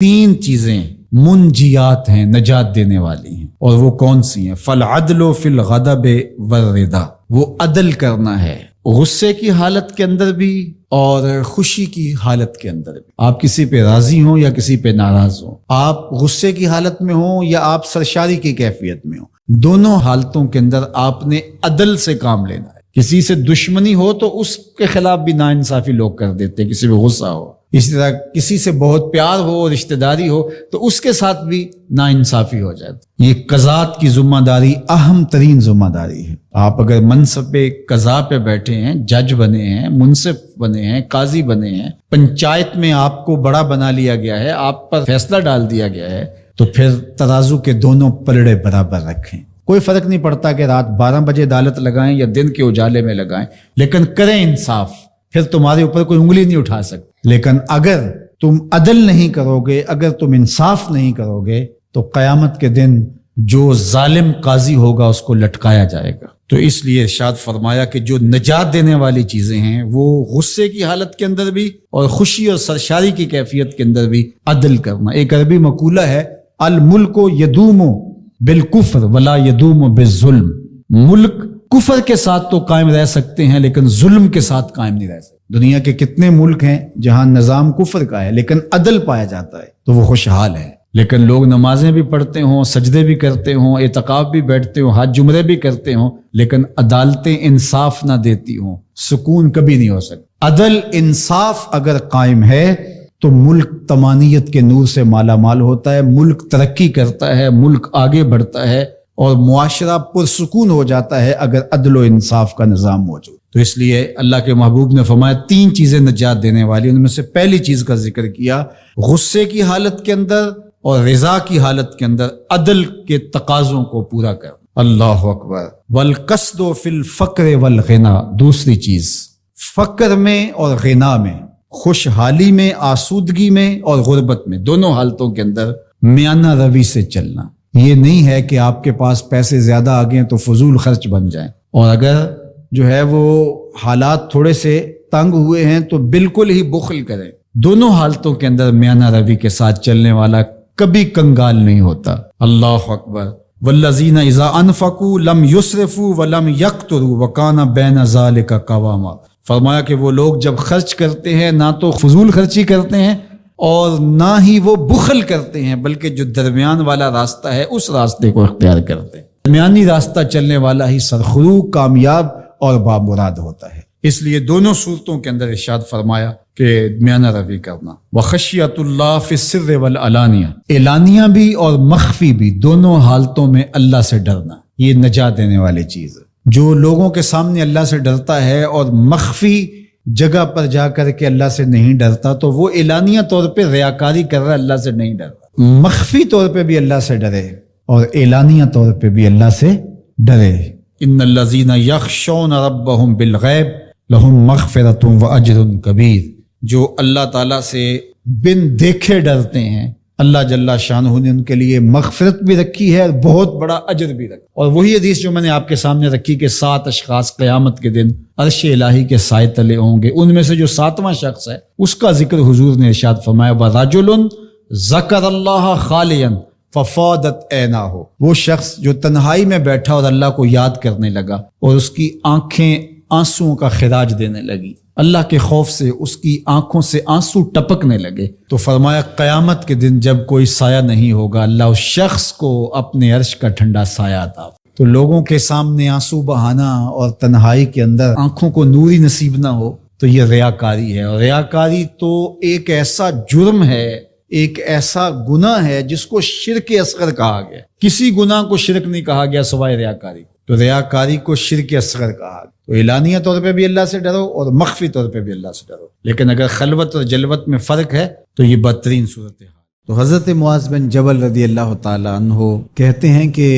تین چیزیں منجیات ہیں، نجات دینے والی ہیں، اور وہ کون سی ہیں؟ فالعدل فی الغضب والرضا، وہ عدل کرنا ہے غصے کی حالت کے اندر بھی اور خوشی کی حالت کے اندر بھی۔ آپ کسی پہ راضی ہوں یا کسی پہ ناراض ہوں، آپ غصے کی حالت میں ہوں یا آپ سرشاری کی کیفیت میں ہوں، دونوں حالتوں کے اندر آپ نے عدل سے کام لینا ہے۔ کسی سے دشمنی ہو تو اس کے خلاف بھی ناانصافی لوگ کر دیتے ہیں، کسی پہ غصہ ہو، اسی طرح کسی سے بہت پیار ہو، رشتہ داری ہو تو اس کے ساتھ بھی ناانصافی ہو جاتی۔ یہ قضات کی ذمہ داری اہم ترین ذمہ داری ہے۔ آپ اگر منصب پہ قضا پہ بیٹھے ہیں، جج بنے ہیں، منصف بنے ہیں، قاضی بنے ہیں، پنچایت میں آپ کو بڑا بنا لیا گیا ہے، آپ پر فیصلہ ڈال دیا گیا ہے، تو پھر ترازو کے دونوں پلڑے برابر رکھیں۔ کوئی فرق نہیں پڑتا کہ رات 12 بجے عدالت لگائیں یا دن کے اجالے میں لگائیں، لیکن کریں انصاف، پھر تمہارے اوپر کوئی انگلی نہیں اٹھا سکتا۔ لیکن اگر تم عدل نہیں کرو گے، اگر تم انصاف نہیں کرو گے، تو قیامت کے دن جو ظالم قاضی ہوگا اس کو لٹکایا جائے گا۔ تو اس لیے ارشاد فرمایا کہ جو نجات دینے والی چیزیں ہیں وہ غصے کی حالت کے اندر بھی اور خوشی اور سرشاری کی کیفیت کے اندر بھی عدل کرنا۔ ایک عربی مقولہ ہے، الملک یدوم بالکفر ولا یدوم بالظلم، ملک کفر کے ساتھ تو قائم رہ سکتے ہیں لیکن ظلم کے ساتھ قائم نہیں رہ سکتے۔ دنیا کے کتنے ملک ہیں جہاں نظام کفر کا ہے لیکن عدل پایا جاتا ہے تو وہ خوشحال ہے۔ لیکن لوگ نمازیں بھی پڑھتے ہوں، سجدے بھی کرتے ہوں، اعتکاف بھی بیٹھتے ہوں، حج جمرے بھی کرتے ہوں، لیکن عدالتیں انصاف نہ دیتی ہوں، سکون کبھی نہیں ہو سکتا۔ عدل انصاف اگر قائم ہے تو ملک طمانیت کے نور سے مالا مال ہوتا ہے، ملک ترقی کرتا ہے، ملک آگے بڑھتا ہے اور معاشرہ پرسکون ہو جاتا ہے اگر عدل و انصاف کا نظام موجود۔ تو اس لیے اللہ کے محبوب نے فرمایا 3 چیزیں نجات دینے والی، ان میں سے پہلی چیز کا ذکر کیا، غصے کی حالت کے اندر اور رضا کی حالت کے اندر عدل کے تقاضوں کو پورا کر۔ اللہ اکبر۔ والقصد فی الفقر والغنا، دوسری چیز فقر میں اور غنا میں، خوشحالی میں، آسودگی میں اور غربت میں، دونوں حالتوں کے اندر میانہ روی سے چلنا۔ یہ نہیں ہے کہ آپ کے پاس پیسے زیادہ آ گئے تو فضول خرچ بن جائیں، اور اگر جو ہے وہ حالات تھوڑے سے تنگ ہوئے ہیں تو بالکل ہی بخل کریں۔ دونوں حالتوں کے اندر میانہ روی کے ساتھ چلنے والا کبھی کنگال نہیں ہوتا۔ اللہ اکبر۔ والذین اذا انفقوا لم یسرفوا ولم یقتروا وکان بین ذلک قواما، فرمایا کہ وہ لوگ جب خرچ کرتے ہیں نہ تو فضول خرچی کرتے ہیں اور نہ ہی وہ بخل کرتے ہیں، بلکہ جو درمیان والا راستہ ہے اس راستے کو اختیار کرتے ہیں۔ درمیانی راستہ چلنے والا ہی سرخرو، کامیاب اور بامراد ہوتا ہے۔ اس لیے دونوں صورتوں کے اندر ارشاد فرمایا کہ میانہ روی کرنا۔ وخشیت اللہ فی السر والعلانیہ، اعلانیہ بھی اور مخفی بھی، دونوں حالتوں میں اللہ سے ڈرنا، یہ نجات دینے والی چیز ہے۔ جو لوگوں کے سامنے اللہ سے ڈرتا ہے اور مخفی جگہ پر جا کر کے اللہ سے نہیں ڈرتا تو وہ اعلانیہ طور پہ ریاکاری کر رہا ہے، اللہ سے نہیں ڈرتا۔ مخفی طور پہ بھی اللہ سے ڈرے اور اعلانیہ طور پہ بھی اللہ سے ڈرے۔ ان الذین یخشون ربہم بالغیب لہم مغفرۃ واجر کبیر، جو اللہ تعالیٰ سے بن دیکھے ڈرتے ہیں، اللہ جل شانہ نے ان کے لیے مغفرت بھی رکھی ہے اور بہت بڑا اجر بھی رکھا۔ اور وہی حدیث جو میں نے آپ کے سامنے رکھی کہ 7 اشخاص قیامت کے دن عرش الہی کے سائے تلے ہوں گے، ان میں سے جو 7واں شخص ہے اس کا ذکر حضور نے ارشاد فرمایا، وَرَجُلٌ ذَكَرَ اللَّهَ خَالِيًا فَفَاضَتْ عَيْنَاهُ، وہ شخص جو تنہائی میں بیٹھا اور اللہ کو یاد کرنے لگا اور اس کی آنکھیں آنسوؤں کا خراج دینے لگی، اللہ کے خوف سے اس کی آنکھوں سے آنسو ٹپکنے لگے، تو فرمایا قیامت کے دن جب کوئی سایہ نہیں ہوگا اللہ اس شخص کو اپنے عرش کا ٹھنڈا سایہ عطا۔ تو لوگوں کے سامنے آنسو بہانا اور تنہائی کے اندر آنکھوں کو نوری نصیب نہ ہو تو یہ ریاکاری ہے، اور ریاکاری تو ایک ایسا جرم ہے، ایک ایسا گناہ ہے جس کو شرک اصغر کہا گیا۔ کسی گناہ کو شرک نہیں کہا گیا سوائے ریاکاری، تو ریاکاری کو شرک اصغر کہا گیا۔ تو اعلانیہ طور پہ بھی اللہ سے ڈرو اور مخفی طور پہ بھی اللہ سے ڈرو، لیکن اگر خلوت اور جلوت میں فرق ہے تو یہ بدترین صورت ہے۔ تو حضرت معاذ بن جبل رضی اللہ تعالی عنہ کہتے ہیں کہ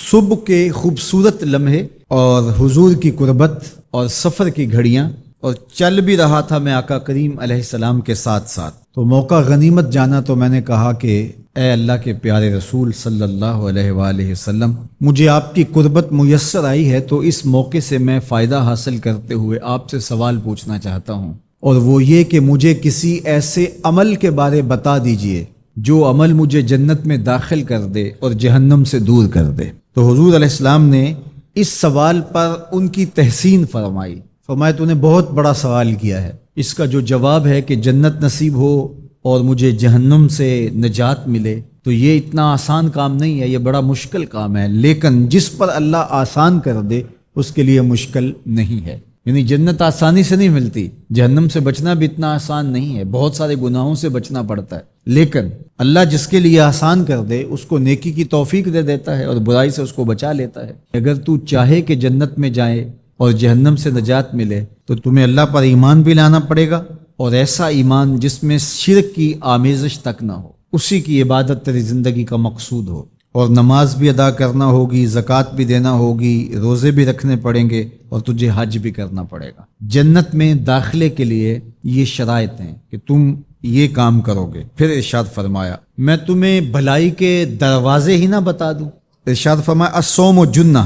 صبح کے خوبصورت لمحے اور حضور کی قربت اور سفر کی گھڑیاں، اور چل بھی رہا تھا میں آقا کریم علیہ السلام کے ساتھ ساتھ، تو موقع غنیمت جانا تو میں نے کہا کہ اے اللہ کے پیارے رسول صلی اللہ علیہ وآلہ وسلم، مجھے آپ کی قربت میسر آئی ہے تو اس موقع سے میں فائدہ حاصل کرتے ہوئے آپ سے سوال پوچھنا چاہتا ہوں، اور وہ یہ کہ مجھے کسی ایسے عمل کے بارے بتا دیجئے جو عمل مجھے جنت میں داخل کر دے اور جہنم سے دور کر دے۔ تو حضور علیہ السلام نے اس سوال پر ان کی تحسین فرمائی، فرمایا تو نے بہت بڑا سوال کیا ہے، اس کا جو جواب ہے کہ جنت نصیب ہو اور مجھے جہنم سے نجات ملے تو یہ اتنا آسان کام نہیں ہے، یہ بڑا مشکل کام ہے، لیکن جس پر اللہ آسان کر دے اس کے لیے مشکل نہیں ہے۔ یعنی جنت آسانی سے نہیں ملتی، جہنم سے بچنا بھی اتنا آسان نہیں ہے، بہت سارے گناہوں سے بچنا پڑتا ہے، لیکن اللہ جس کے لیے آسان کر دے اس کو نیکی کی توفیق دے دیتا ہے اور برائی سے اس کو بچا لیتا ہے۔ اگر تو چاہے کہ جنت میں جائے اور جہنم سے نجات ملے تو تمہیں اللہ پر ایمان بھی لانا پڑے گا، اور ایسا ایمان جس میں شرک کی آمیزش تک نہ ہو، اسی کی عبادت تیری زندگی کا مقصود ہو، اور نماز بھی ادا کرنا ہوگی، زکوٰۃ بھی دینا ہوگی، روزے بھی رکھنے پڑیں گے، اور تجھے حج بھی کرنا پڑے گا۔ جنت میں داخلے کے لیے یہ شرائط ہیں کہ تم یہ کام کرو گے۔ پھر ارشاد فرمایا میں تمہیں بھلائی کے دروازے ہی نہ بتا دوں۔ ارشاد فرمایا الصوم جنہ،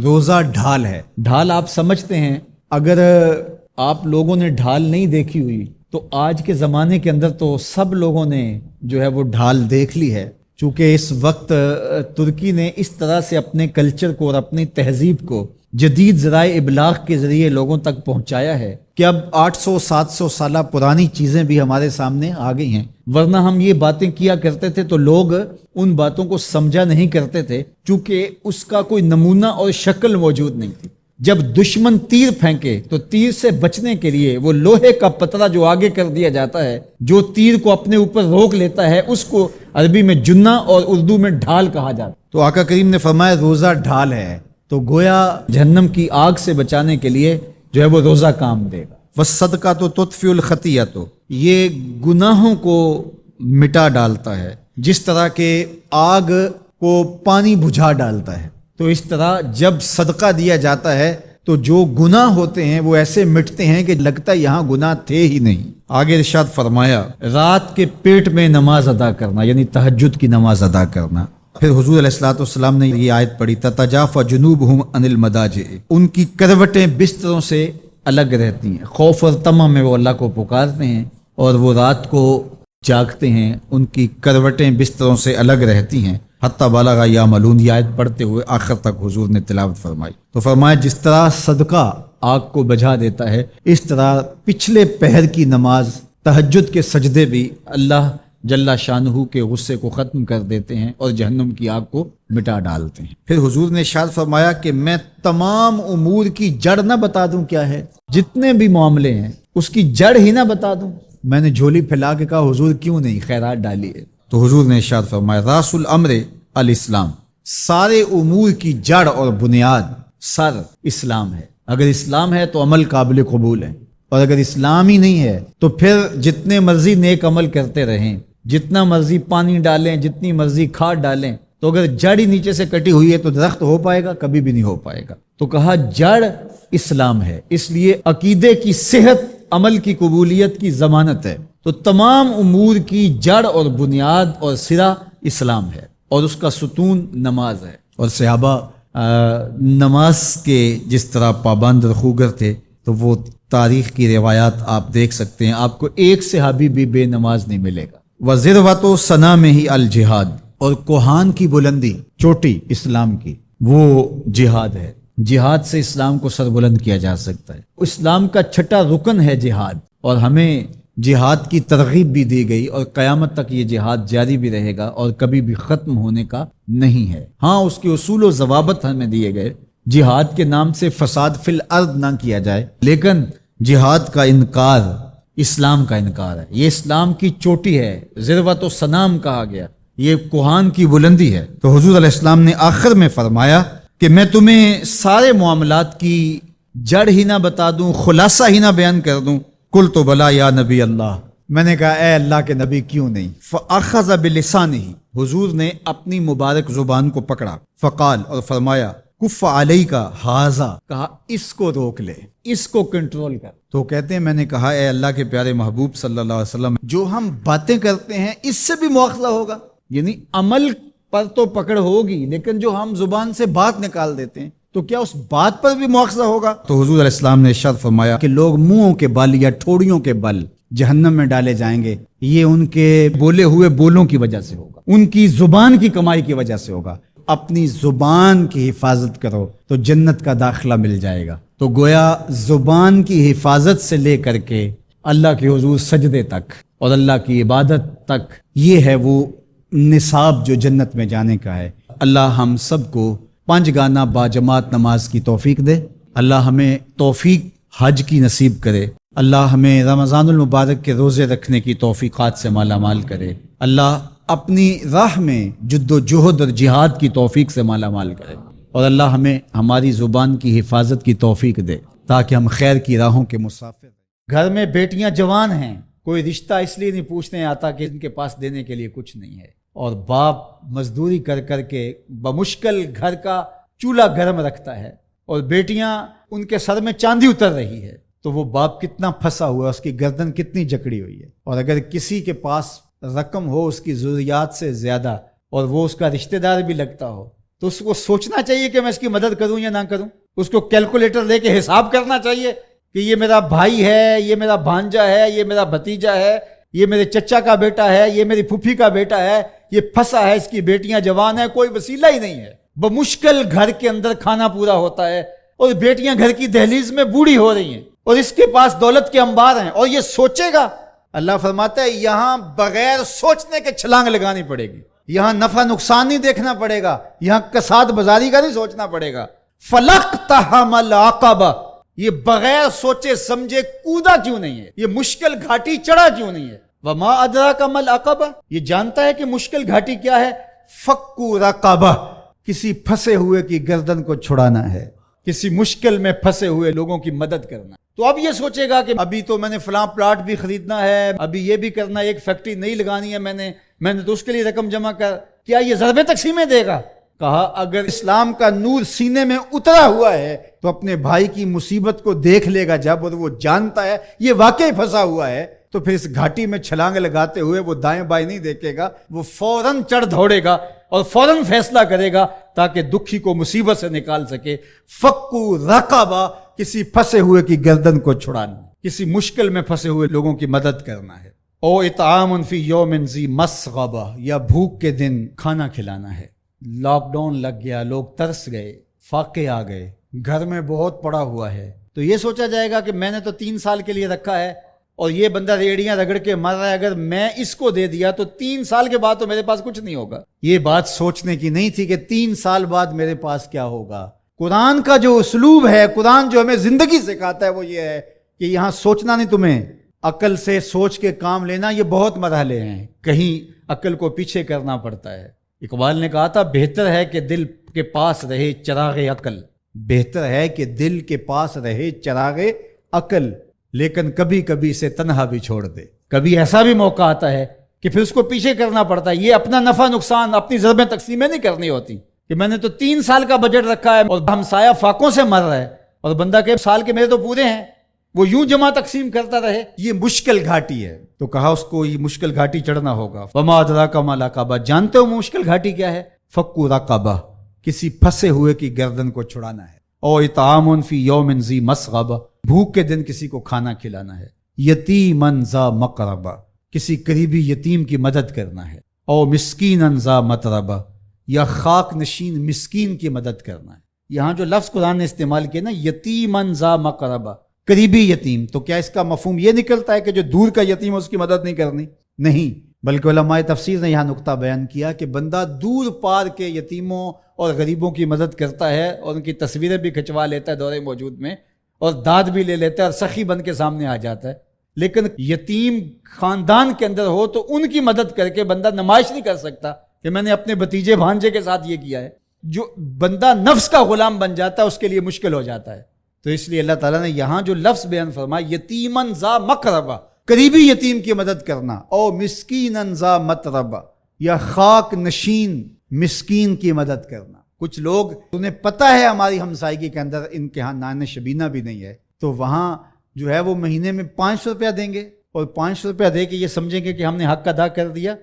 روزہ ڈھال ہے۔ ڈھال آپ سمجھتے ہیں، اگر آپ لوگوں نے ڈھال نہیں دیکھی ہوئی تو آج کے زمانے کے اندر تو سب لوگوں نے جو ہے وہ ڈھال دیکھ لی ہے، چونکہ اس وقت ترکی نے اس طرح سے اپنے کلچر کو اور اپنی تہذیب کو جدید ذرائع ابلاغ کے ذریعے لوگوں تک پہنچایا ہے کہ اب 800-700 سالہ پرانی چیزیں بھی ہمارے سامنے آ گئی ہیں، ورنہ ہم یہ باتیں کیا کرتے تھے تو لوگ ان باتوں کو سمجھا نہیں کرتے تھے، چونکہ اس کا کوئی نمونہ اور شکل موجود نہیں تھی۔ جب دشمن تیر پھینکے تو تیر سے بچنے کے لیے وہ لوہے کا پتلا جو آگے کر دیا جاتا ہے، جو تیر کو اپنے اوپر روک لیتا ہے، اس کو عربی میں جنہ اور اردو میں ڈھال کہا جاتا ہے۔ تو آقا کریم نے فرمایا روزہ ڈھال ہے، تو گویا جہنم کی آگ سے بچانے کے لیے جو ہے وہ روزہ کام دے گا۔ والصدقۃ تطفئ الخطیئۃ، یہ گناہوں کو مٹا ڈالتا ہے، جس طرح کہ آگ کو پانی بجھا ڈالتا ہے، تو اس طرح جب صدقہ دیا جاتا ہے تو جو گناہ ہوتے ہیں وہ ایسے مٹتے ہیں کہ لگتا ہے یہاں گناہ تھے ہی نہیں۔ آگے ارشاد فرمایا رات کے پیٹ میں نماز ادا کرنا، یعنی تہجد کی نماز ادا کرنا۔ پھر حضور علیہ الصلوۃ والسلام نے یہ آیت پڑھی تتجافی جنوبہم عن المضاجع، ان کی کروٹیں بستروں سے الگ رہتی ہیں، خوف اور طمع میں وہ اللہ کو پکارتے ہیں اور وہ رات کو جاگتے ہیں، ان کی کروٹیں بستروں سے الگ رہتی ہیں۔ حتی بلغ یعملون، یہ آیت پڑھتے ہوئے آخر تک حضور نے تلاوت فرمائی، تو فرمایا جس طرح صدقہ آگ کو بجھا دیتا ہے، اس طرح پچھلے پہر کی نماز، تہجد کے سجدے بھی اللہ جل شانہ کے غصے کو ختم کر دیتے ہیں اور جہنم کی آگ کو مٹا ڈالتے ہیں۔ پھر حضور نے ارشاد فرمایا کہ میں تمام امور کی جڑ نہ بتا دوں کیا ہے، جتنے بھی معاملے ہیں اس کی جڑ ہی نہ بتا دوں۔ میں نے جھولی پھیلا کے کہا حضور کیوں نہیں، خیرات ڈالیے، تو حضور نے ارشاد فرمایا راس الامر الاسلام، سارے امور کی جڑ اور بنیاد سر اسلام ہے۔ اگر اسلام ہے تو عمل قابل قبول ہے، اور اگر اسلام ہی نہیں ہے تو پھر جتنے مرضی نیک عمل کرتے رہیں، جتنا مرضی پانی ڈالیں، جتنی مرضی کھاد ڈالیں، تو اگر جڑ ہی نیچے سے کٹی ہوئی ہے تو درخت ہو پائے گا؟ کبھی بھی نہیں ہو پائے گا۔ تو کہا جڑ اسلام ہے، اس لیے عقیدے کی صحت عمل کی قبولیت کی ضمانت ہے، تو تمام امور کی جڑ اور بنیاد اور سرا اسلام ہے، اور اس کا ستون نماز ہے۔ اور صحابہ نماز کے جس طرح پابند رخوگر تھے، تو وہ تاریخ کی روایات آپ دیکھ سکتے ہیں، آپ کو ایک صحابی بھی بے نماز نہیں ملے گا۔ وَذِرْوَةُ صَنَامِهِ الْجِهَاد، اور کوہان کی بلندی، چوٹی اسلام کی، وہ جہاد ہے۔ جہاد سے اسلام کو سر بلند کیا جا سکتا ہے۔ اسلام کا چھٹا رکن ہے جہاد، اور ہمیں جہاد کی ترغیب بھی دی گئی، اور قیامت تک یہ جہاد جاری بھی رہے گا اور کبھی بھی ختم ہونے کا نہیں ہے۔ ہاں اس کے اصول و ضوابط ہمیں دیے گئے، جہاد کے نام سے فساد فی الارض نہ کیا جائے، لیکن جہاد کا انکار اسلام کا انکار ہے۔ یہ اسلام کی چوٹی ہے، ذروۃ و سنام کہا گیا، یہ کوہان کی بلندی ہے۔ تو حضور علیہ السلام نے آخر میں فرمایا کہ میں تمہیں سارے معاملات کی جڑ ہی نہ بتا دوں، خلاصہ ہی نہ بیان کر دوں؟ قلت بلا یا نبی اللہ، میں نے کہا اے اللہ کے نبی کیوں نہیں؟ فاخذ بلسانہ، حضور نے اپنی مبارک زبان کو پکڑا، فقال، اور فرمایا کف علیک ھذا، کہا اس کو روک لے، اس کو کنٹرول کر۔ تو کہتے ہیں میں نے کہا اے اللہ کے پیارے محبوب صلی اللہ علیہ وسلم، جو ہم باتیں کرتے ہیں اس سے بھی مواخذہ ہوگا؟ یعنی عمل پر تو پکڑ ہوگی، لیکن جو ہم زبان سے بات نکال دیتے ہیں تو کیا اس بات پر بھی مواخذہ ہوگا؟ تو حضور علیہ السلام نے ارشاد فرمایا کہ لوگ منہوں کے بل یا ٹھوڑیوں کے بل جہنم میں ڈالے جائیں گے، یہ ان کے بولے ہوئے بولوں کی وجہ سے ہوگا، ان کی زبان کی کمائی کی وجہ سے ہوگا۔ اپنی زبان کی حفاظت کرو تو جنت کا داخلہ مل جائے گا۔ تو گویا زبان کی حفاظت سے لے کر کے اللہ کے حضور سجدے تک اور اللہ کی عبادت تک، یہ ہے وہ نصاب جو جنت میں جانے کا ہے۔ اللہ ہم سب کو 5 گانا باجماعت نماز کی توفیق دے، اللہ ہمیں توفیق حج کی نصیب کرے، اللہ ہمیں رمضان المبارک کے روزے رکھنے کی توفیقات سے مالا مال کرے، اللہ اپنی راہ میں جد و جہد اور جہاد کی توفیق سے مالا مال کرے، اور اللہ ہمیں ہماری زبان کی حفاظت کی توفیق دے تاکہ ہم خیر کی راہوں کے مسافر رہیں۔ گھر میں بیٹیاں جوان ہیں، کوئی رشتہ اس لیے نہیں پوچھنے آتا کہ ان کے پاس دینے کے لیے کچھ نہیں ہے، اور باپ مزدوری کر کر کے بمشکل گھر کا چولہا گرم رکھتا ہے، اور بیٹیاں ان کے سر میں چاندی اتر رہی ہے، تو وہ باپ کتنا پھنسا ہوا ہے، اس کی گردن کتنی جکڑی ہوئی ہے۔ اور اگر کسی کے پاس رقم ہو اس کی ضروریات سے زیادہ اور وہ اس کا رشتہ دار بھی لگتا ہو، تو اس کو سوچنا چاہیے کہ میں اس کی مدد کروں یا نہ کروں۔ اس کو کیلکولیٹر لے کے حساب کرنا چاہیے کہ یہ میرا بھائی ہے، یہ میرا بھانجا ہے، یہ میرا بھتیجا ہے، یہ میرے چچا کا بیٹا ہے، یہ میری پھوپھی کا بیٹا ہے، یہ پھنسا ہے، اس کی بیٹیاں جوان ہیں، کوئی وسیلہ ہی نہیں ہے، بمشکل گھر کے اندر کھانا پورا ہوتا ہے، اور بیٹیاں گھر کی دہلیز میں بوڑھی ہو رہی ہیں، اور اس کے پاس دولت کے انبار ہیں، اور یہ سوچے گا۔ اللہ فرماتا ہے یہاں بغیر سوچنے کے چھلانگ لگانی پڑے گی، یہاں نفع نقصان نہیں دیکھنا پڑے گا، یہاں کساد بازاری کا نہیں سوچنا پڑے گا۔ فَلَقْتَحَمَ الْعَقَبَةَ، یہ بغیر سوچے سمجھے کودا کیوں نہیں ہے، یہ مشکل گھاٹی چڑھا کیوں نہیں ہے؟ وَمَا أَدْرَاكَ مَا الْعَقَبَةُ، یہ جانتا ہے کہ مشکل گھاٹی کیا ہے؟ فَكُّ رَقَبَةٍ، کسی پھنسے ہوئے کی گردن کو چھڑانا ہے، کسی مشکل میں پھنسے ہوئے لوگوں کی مدد کرنا۔ تو اب یہ سوچے گا کہ ابھی تو میں نے فلاں پلاٹ بھی خریدنا ہے، ابھی یہ بھی کرنا ہے، ایک فیکٹری نہیں لگانی ہے میں نے تو اس کے لیے رقم جمع کر، کیا یہ ضرب تقسیمیں دے گا؟ کہا اگر اسلام کا نور سینے میں اترا ہوا ہے تو اپنے بھائی کی مصیبت کو دیکھ لے گا جب، اور وہ جانتا ہے یہ واقعی پھنسا ہوا ہے، تو پھر اس گھاٹی میں چھلانگ لگاتے ہوئے وہ دائیں بائیں نہیں دیکھے گا، وہ فوراً چڑھ دوڑے گا اور فوراً فیصلہ کرے گا تاکہ دکھی کو مصیبت سے نکال سکے۔ فَكُّ رَقَبَةٍ، کسی پھنسے ہوئے کی گردن کو چھڑانا، کسی مشکل میں پھنسے ہوئے لوگوں کی مدد کرنا ہے۔ او اطعام فی یوم ذی مسغبہ، یا بھوک کے دن کھانا کھلانا ہے۔ لاک ڈاؤن لگ گیا، لوگ ترس گئے، فاقے آ گئے، گھر میں بہت پڑا ہوا ہے، تو یہ سوچا جائے گا کہ میں نے تو 3 سال کے لیے رکھا ہے اور یہ بندہ ریڑیاں رگڑ کے مر رہا ہے، اگر میں اس کو دے دیا تو 3 سال کے بعد تو میرے پاس کچھ نہیں ہوگا۔ یہ بات سوچنے کی نہیں تھی کہ 3 سال بعد میرے پاس کیا ہوگا۔ قرآن کا جو اسلوب ہے، قرآن جو ہمیں زندگی سکھاتا ہے وہ یہ ہے کہ یہاں سوچنا نہیں، تمہیں عقل سے سوچ کے کام لینا، یہ بہت مرحلے ہیں، کہیں عقل کو پیچھے کرنا پڑتا ہے۔ اقبال نے کہا تھا بہتر ہے کہ دل کے پاس رہے چراغ عقل، بہتر ہے کہ دل کے پاس رہے چراغ عقل، لیکن کبھی کبھی اسے تنہا بھی چھوڑ دے۔ کبھی ایسا بھی موقع آتا ہے کہ پھر اس کو پیچھے کرنا پڑتا ہے۔ یہ اپنا نفع نقصان، اپنی ضربیں تقسیمیں نہیں کرنی ہوتی کہ میں نے تو 3 سال کا بجٹ رکھا ہے اور ہمسایہ فاقوں سے مر رہا ہے اور بندہ کہ سال کے میرے تو پورے ہیں، وہ یوں جمع تقسیم کرتا رہے۔ یہ مشکل گھاٹی ہے، تو کہا اس کو یہ مشکل گھاٹی چڑھنا ہوگا۔ وما ادراک ما العقبہ، جانتے ہو مشکل گھاٹی کیا ہے؟ فک رقبہ، کسی پھنسے ہوئے کی گردن کو چھڑانا ہے۔ او اطعام فی یوم ذی مسغبہ، بھوک کے دن کسی کو کھانا کھلانا ہے۔ یتیما ذا مقربہ، کسی قریبی یتیم کی مدد کرنا ہے۔ او مسکینا ذا متربہ، یا خاک نشین مسکین کی مدد کرنا ہے۔ یہاں جو لفظ قرآن نے استعمال کیا نا، یتیما ذا مقربہ، قریبی یتیم، تو کیا اس کا مفہوم یہ نکلتا ہے کہ جو دور کا یتیم ہے اس کی مدد نہیں کرنی؟ نہیں، بلکہ علماء تفسیر نے یہاں نقطہ بیان کیا کہ بندہ دور پار کے یتیموں اور غریبوں کی مدد کرتا ہے اور ان کی تصویریں بھی کھنچوا لیتا ہے دورے موجود میں، اور داد بھی لے لیتا ہے اور سخی بن کے سامنے آ جاتا ہے، لیکن یتیم خاندان کے اندر ہو تو ان کی مدد کر کے بندہ نمائش نہیں کر سکتا کہ میں نے اپنے بھتیجے بھانجے کے ساتھ یہ کیا ہے۔ جو بندہ نفس کا غلام بن جاتا ہے اس کے لیے مشکل ہو جاتا ہے، تو اس لیے اللہ تعالیٰ نے یہاں جو لفظ بیان فرمایا یتیمن ذا مقربہ، قریبی یتیم کی مدد کرنا، او مسکینن ذا متربہ، یا خاک نشین مسکین کی مدد کرنا۔ کچھ لوگ، انہیں پتہ ہے ہماری ہمسائیگی کے اندر ان کے ہاں نان شبینہ بھی نہیں ہے، تو وہاں جو ہے وہ مہینے میں 500 روپیہ دیں گے اور 500 روپیہ دے کے یہ سمجھیں گے کہ ہم نے حق ادا کر دیا۔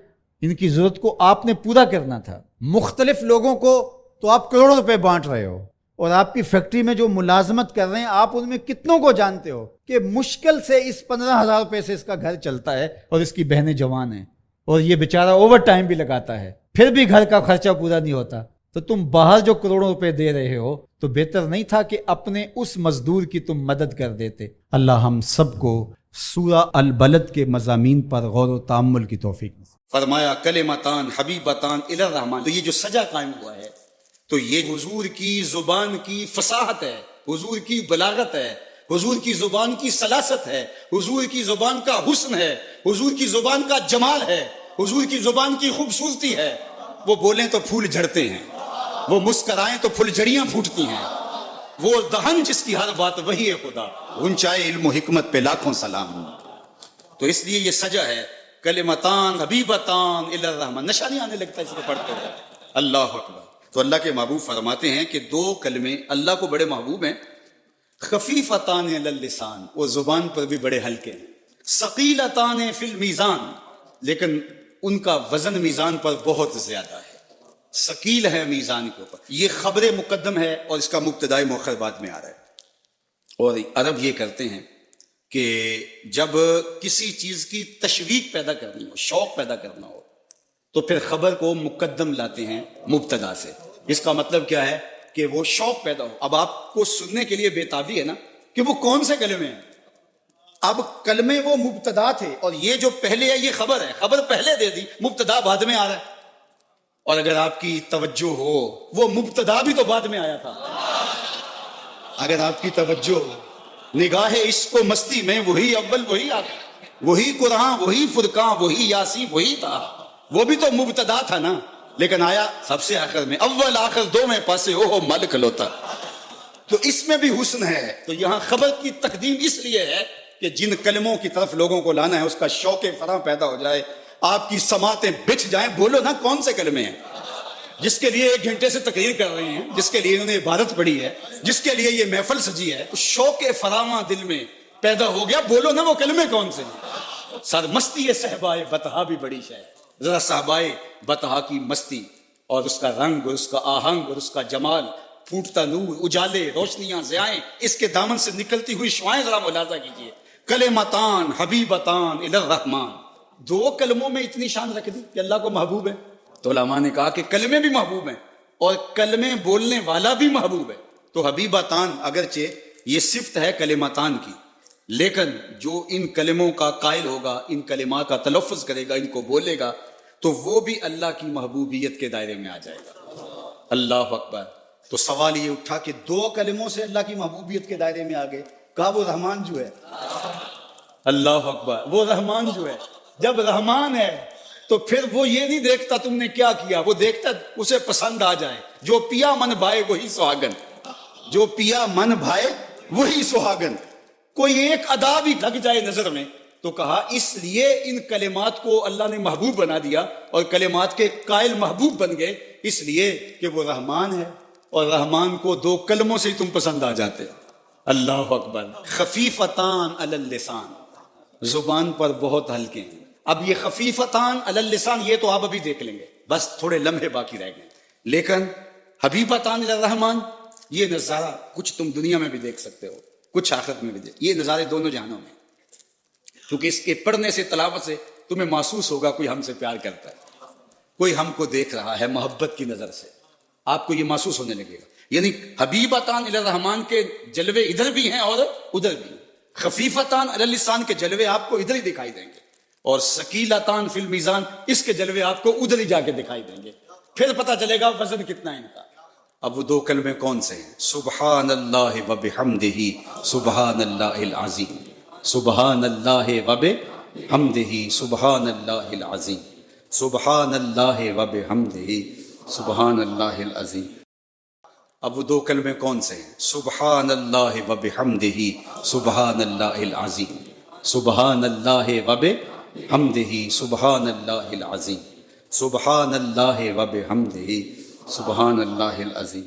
ان کی ضرورت کو آپ نے پورا کرنا تھا۔ مختلف لوگوں کو تو آپ کروڑوں روپے بانٹ رہے ہو اور آپ کی فیکٹری میں جو ملازمت کر رہے ہیں آپ ان میں کتنوں کو جانتے ہو کہ مشکل سے اس 15,000 روپے سے اس کا گھر چلتا ہے اور اس کی بہنیں جوان ہیں اور یہ بیچارہ اوور ٹائم بھی لگاتا ہے پھر بھی گھر کا خرچہ پورا نہیں ہوتا؟ تو تم باہر جو کروڑوں روپے دے رہے ہو تو بہتر نہیں تھا کہ اپنے اس مزدور کی تم مدد کر دیتے؟ اللہ ہم سب کو سورہ البلد کے مضامین پر غور و تأمل کی توفیق دے۔ فرمایا کلمتان حبیبتان الی الرحمن، تو یہ جو سجا قائم ہوا ہے تو یہ حضور کی زبان کی فصاحت ہے، حضور کی بلاغت ہے، حضور کی زبان کی سلاست ہے، حضور کی زبان کا حسن ہے، حضور کی زبان کا جمال ہے، حضور کی زبان کی خوبصورتی ہے۔ وہ بولیں تو پھول جھڑتے ہیں، وہ مسکرائیں تو پھول جڑیاں پھوٹتی ہیں، وہ دہن جس کی ہر بات وہی ہے خدا، اونچائے علم و حکمت پہ لاکھوں سلام۔ تو اس لیے یہ سجا ہے کلمتان حبیبتان الی الرحمن، نشہ نہیں آنے لگتا اس کو پڑھتے ہوئے۔ اللہ اکبر۔ تو اللہ کے محبوب فرماتے ہیں کہ دو کلمے اللہ کو بڑے محبوب ہیں، خفیفتان علی اللسان، وہ زبان پر بھی بڑے ہلکے ہیں، ثقیلتان فی المیزان، لیکن ان کا وزن میزان پر بہت زیادہ ہے، ثقیل ہے میزان کے اوپر۔ یہ خبر مقدم ہے اور اس کا مبتدائی مؤخر بعد میں آ رہا ہے۔ اور عرب یہ کرتے ہیں کہ جب کسی چیز کی تشویق پیدا کرنی ہو، شوق پیدا کرنا ہو، تو پھر خبر کو مقدم لاتے ہیں مبتدا سے۔ اس کا مطلب کیا ہے کہ وہ شوق پیدا ہو۔ اب آپ کو سننے کے لیے بےتابی ہے نا کہ وہ کون سے کلمے ہیں۔ اب کلمے وہ مبتدا تھے اور یہ جو پہلے ہے یہ خبر ہے، خبر پہلے دے دی، مبتدا بعد میں آ رہا ہے۔ اور اگر آپ کی توجہ ہو، وہ مبتدا بھی تو بعد میں آیا تھا۔ اگر آپ کی توجہ ہو، نگاہ عشق و مستی میں وہی اول وہی آگے، وہی قرآن، وہی فرقان، وہی یاسین، وہی تھا، وہ بھی تو مبتدا تھا نا، لیکن آیا سب سے آخر میں، اول آخر دو میں پاسے ہو ملک لوتا۔ تو اس میں بھی حسن ہے۔ تو یہاں خبر کی تقدیم اس لیے ہے کہ جن کلموں کی طرف لوگوں کو لانا ہے اس کا شوق فراں پیدا ہو جائے، آپ کی سماعتیں بچھ جائیں۔ بولو نا کون سے کلمے ہیں جس کے لیے 1 گھنٹے سے تقریر کر رہے ہیں، جس کے لیے انہوں نے عبادت پڑھی ہے، جس کے لیے یہ محفل سجی ہے، تو شوق فراواں دل میں پیدا ہو گیا۔ بولو نا وہ کلمے کون سے ہیں۔ سر مستی صحبائے بطحا بھی بڑی شے، ذرا صحبائے بطحا کی مستی اور اس کا رنگ اور اس کا آہنگ اور اس کا جمال، پھوٹتا نور، اجالے، روشنیاں، ضیائیں، اس کے دامن سے نکلتی ہوئی شعائیں ذرا ملاحظہ کیجیے۔ کلمتان حبیبتان الی الرحمن، 2 کلموں میں اتنی شان رکھ دی کہ اللہ کو محبوب ہے۔ تو علماء نے کہا کہ کلمے بھی محبوب ہیں اور کلمے بولنے والا بھی محبوب ہے۔ تو حبیبتان اگرچہ یہ صفت ہے کلمتان کی، لیکن جو ان کلموں کا قائل ہوگا، ان کلمات کا تلفظ کرے گا، ان کو بولے گا، تو وہ بھی اللہ کی محبوبیت کے دائرے میں آ جائے گا۔ اللہ اکبر۔ تو سوال یہ اٹھا کہ 2 کلموں سے اللہ کی محبوبیت کے دائرے میں آ گئے۔ کہا وہ رحمان جو ہے، اللہ اکبر، وہ رحمان جو ہے، جب رحمان ہے تو پھر وہ یہ نہیں دیکھتا تم نے کیا کیا، وہ دیکھتا اسے پسند آ جائے۔ جو پیا من بھائے وہی سہاگن، جو پیا من بھائے وہی سہاگن۔ کوئی ایک ادا بھی لگ جائے نظر میں تو کہا اس لیے ان کلمات کو اللہ نے محبوب بنا دیا اور کلمات کے قائل محبوب بن گئے، اس لیے کہ وہ رحمان ہے اور رحمان کو 2 کلموں سے ہی تم پسند آ جاتے۔ اللہ اکبر۔ خفیفتان علی اللسان، زبان پر بہت ہلکے ہیں۔ اب یہ خفیفتان علی اللسان یہ تو آپ ابھی دیکھ لیں گے، بس تھوڑے لمحے باقی رہ گئے، لیکن حبیبتان الی الرحمن یہ نظارہ کچھ تم دنیا میں بھی دیکھ سکتے ہو، کچھ آخرت میں بھی دیکھ، یہ نظارے دونوں جہانوں میں، کیونکہ اس کے پڑھنے سے، تلاوت سے تمہیں محسوس ہوگا کوئی ہم سے پیار کرتا ہے، کوئی ہم کو دیکھ رہا ہے محبت کی نظر سے، آپ کو یہ محسوس ہونے لگے گا۔ یعنی حبیبتان الی الرحمن کے جلوے ادھر بھی ہیں اور ادھر بھی، خفیفتان علی اللسان کے جلوے آپ کو ادھر ہی دکھائی دیں گے، اور ثقیلتان فی المیزان اس کے جلوے آپ کو ادھر ہی جا کے دکھائی دیں گے، پھر پتہ چلے گا وزن کتنا ہے ان کا۔ اب وہ 2 کلمے کون سے ہیں؟ سبحان اللہ و بحمدہ، سبحان اللہ العظیم، سبحان اللہ و بحمدہ، سبحان اللہ العظیم، سبحان اللہ و بحمدہ، سبحان اللہ العظیم۔ اب وہ 2 کلمے کون سے ہیں؟ سبحان اللہ و بحمدہ، سبحان اللہ العظیم، سبحان اللہ و بحمدہ، سبحان اللہ العظیم، سبحان اللہ و بحمدہ، سبحان اللہ العظیم۔